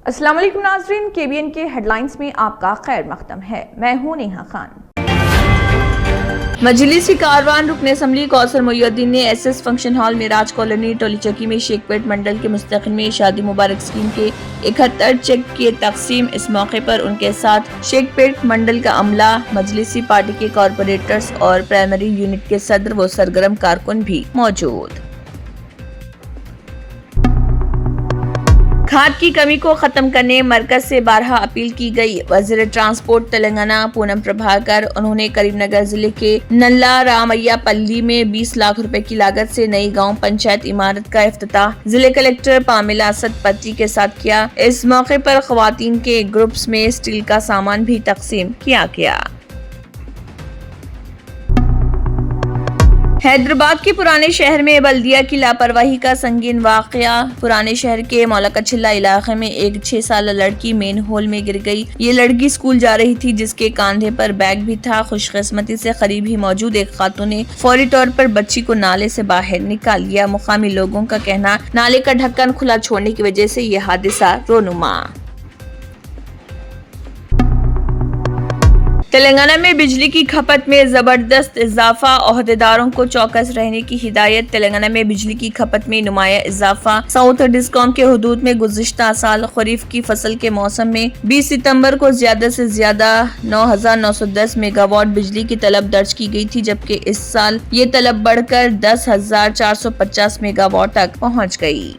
السلام علیکم ناظرین، KBN کے ہیڈ لائنز میں آپ کا خیر مقدم ہے۔ میں ہوں نیہا خان۔ مجلسی کاروان رکن اسمبلی کوثر محی الدین نے SS فنکشن ہال معراج کالونی ٹولی چکی میں شیخ پیٹ منڈل کے مستقبل میں شادی مبارک اسکیم کے 71 چیک کی تقسیم۔ اس موقع پر ان کے ساتھ شیخ پیٹ منڈل کا عملہ، مجلسی پارٹی کے کارپوریٹرز اور پرائمری یونٹ کے صدر و سرگرم کارکن بھی موجود۔ کھاد کی کمی کو ختم کرنے مرکز سے بارہا اپیل کی گئی۔ وزیر ٹرانسپورٹ تلنگانہ پونم پربھاکر، انہوں نے کریم نگر ضلع کے نلا رامیا پلی میں 20 لاکھ روپے کی لاگت سے نئی گاؤں پنچایت عمارت کا افتتاح ضلع کلکٹر پامیلا ستپتھی کے ساتھ کیا۔ اس موقع پر خواتین کے گروپس میں اسٹیل کا سامان بھی تقسیم کیا گیا۔ حیدرآباد کے پرانے شہر میں بلدیہ کی لاپرواہی کا سنگین واقعہ۔ پرانے شہر کے مولاکچھلا علاقے میں ایک 6 سالہ لڑکی مین ہول میں گر گئی۔ یہ لڑکی اسکول جا رہی تھی جس کے کاندھے پر بیگ بھی تھا۔ خوش قسمتی سے قریب ہی موجود ایک خاتون نے فوری طور پر بچی کو نالے سے باہر نکال لیا۔ مقامی لوگوں کا کہنا، نالے کا ڈھکن کھلا چھوڑنے کی وجہ سے یہ حادثہ رونما۔ تلنگانہ میں بجلی کی کھپت میں زبردست اضافہ، عہدیداروں کو چوکس رہنے کی ہدایت۔ تلنگانہ میں بجلی کی کھپت میں نمایاں اضافہ۔ ساؤتھ ڈسکام کے حدود میں گزشتہ سال خریف کی فصل کے موسم میں 20 ستمبر کو زیادہ سے زیادہ 9,910 میگا واٹ بجلی کی طلب درج کی گئی تھی، جبکہ اس سال یہ طلب بڑھ کر 10,450 میگا واٹ تک پہنچ گئی۔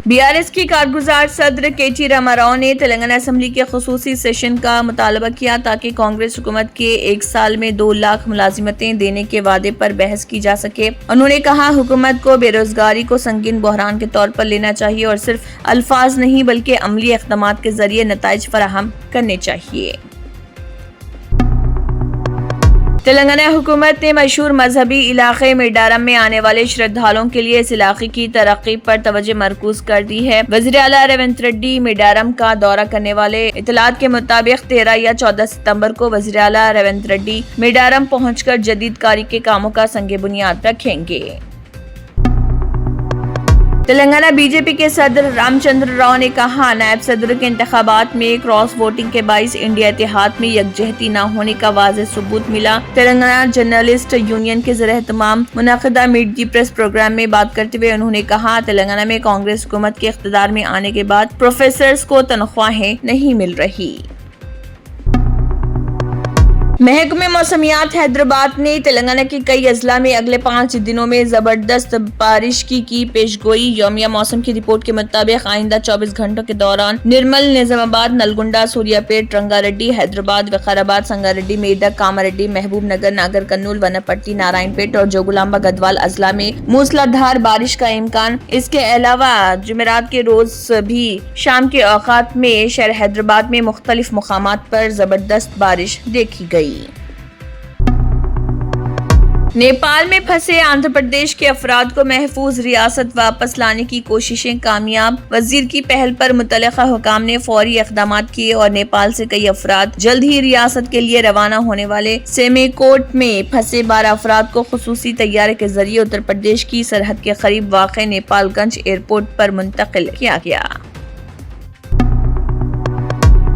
BRS کی کارگزار صدر KT راما راؤ نے تلنگانہ اسمبلی کے خصوصی سیشن کا مطالبہ کیا تاکہ کانگریس حکومت کے 1 سال میں 2 لاکھ ملازمتیں دینے کے وعدے پر بحث کی جا سکے۔ انہوں نے کہا، حکومت کو بے روزگاری کو سنگین بحران کے طور پر لینا چاہیے اور صرف الفاظ نہیں بلکہ عملی اقدامات کے ذریعے نتائج فراہم کرنے چاہیے۔ تلنگانہ حکومت نے مشہور مذہبی علاقے میڈارم میں آنے والے شردھالوں کے لیے اس علاقے کی ترقی پر توجہ مرکوز کر دی ہے۔ وزیر اعلیٰ ریونت ریڈی میڈارم کا دورہ کرنے والے اطلاعات کے مطابق 13 یا 14 ستمبر کو وزیر اعلیٰ ریونت ریڈی میڈارم پہنچ کر جدید کاری کے کاموں کا سنگ بنیاد رکھیں گے۔ تلنگانہ BJP کے صدر رام چندر راؤ نے کہا، نائب صدر کے انتخابات میں کراس ووٹنگ کے باعث انڈیا اتحاد میں یکجہتی نہ ہونے کا واضح ثبوت ملا۔ تلنگانہ جرنلسٹ یونین کے زیر اہتمام منعقدہ میٹ دی پریس پروگرام میں بات کرتے ہوئے انہوں نے کہا، تلنگانہ میں کانگریس حکومت کے اقتدار میں آنے کے بعد پروفیسرز کو تنخواہیں نہیں مل رہی۔ محکمہ موسمیات حیدرآباد نے تلنگانہ کے کئی اضلاع میں اگلے 5 دنوں میں زبردست بارش کی پیش گوئی۔ یومیہ موسم کی رپورٹ کے مطابق آئندہ 24 گھنٹوں کے دوران نرمل، نظام آباد، نلگنڈا، سوریا پیٹ، رنگا ریڈی، حیدرآباد، وقار آباد، سنگا ریڈی، میدک، کاماریڈی، محبوب نگر، ناگر کرنول، وناپٹی، نارائن پیٹ اور جوگلامبا گدوال اضلاع میں موسلا دھار بارش کا امکان۔ اس کے علاوہ جمعرات کے روز بھی شام کے اوقات میں شہر حیدرآباد میں مختلف مقامات پر زبردست بارش دیکھی گئی۔ نیپال میں پھنسے آندھرا پردیش کے افراد کو محفوظ ریاست واپس لانے کی کوششیں کامیاب۔ وزیر کی پہل پر متعلقہ حکام نے فوری اقدامات کیے اور نیپال سے کئی افراد جلد ہی ریاست کے لیے روانہ ہونے والے سیمیکوٹ میں پھنسے 12 افراد کو خصوصی طیارے کے ذریعے اتر پردیش کی سرحد کے قریب واقع نیپال گنج ایئرپورٹ پر منتقل کیا گیا۔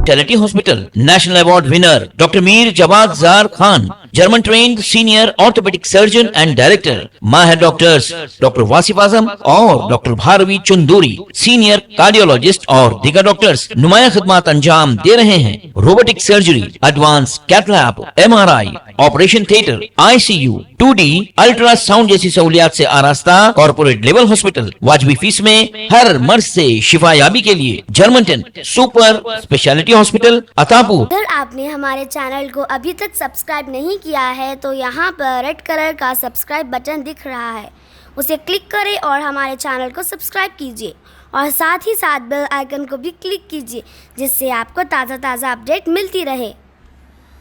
Charity hospital national award winner doctor Mir Jawad Zar Khan, German trained senior orthopaedic surgeon and director, ماہر ڈاکٹرز ڈاکٹر واصف اعظم اور doctor Bharavi Chandori, senior cardiologist اور دیگر ڈاکٹرز نمایاں خدمات انجام دے رہے ہیں۔ Robotic surgery, advance cath lab, MRI، operation theatre, ICU، 2D ultrasound جیسی سہولیات سے آراستہ کارپوریٹ لیول ہاسپٹل، واجبی فیس میں ہر مرض سے شفا یابی کے لیے جرمنٹن سپر اسپیشلٹی ہاسپٹل عطاپور۔ اگر آپ نے ہمارے چینل کو ابھی تک سبسکرائب نہیں کیا ہے تو یہاں پر ریڈ کلر کا سبسکرائب بٹن دکھ رہا ہے، اسے کلک کریں اور ہمارے چینل کو سبسکرائب کیجیے اور ساتھ ہی ساتھ بیل آئیکن کو بھی کلک کیجیے، جس سے آپ کو تازہ اپڈیٹ ملتی رہے۔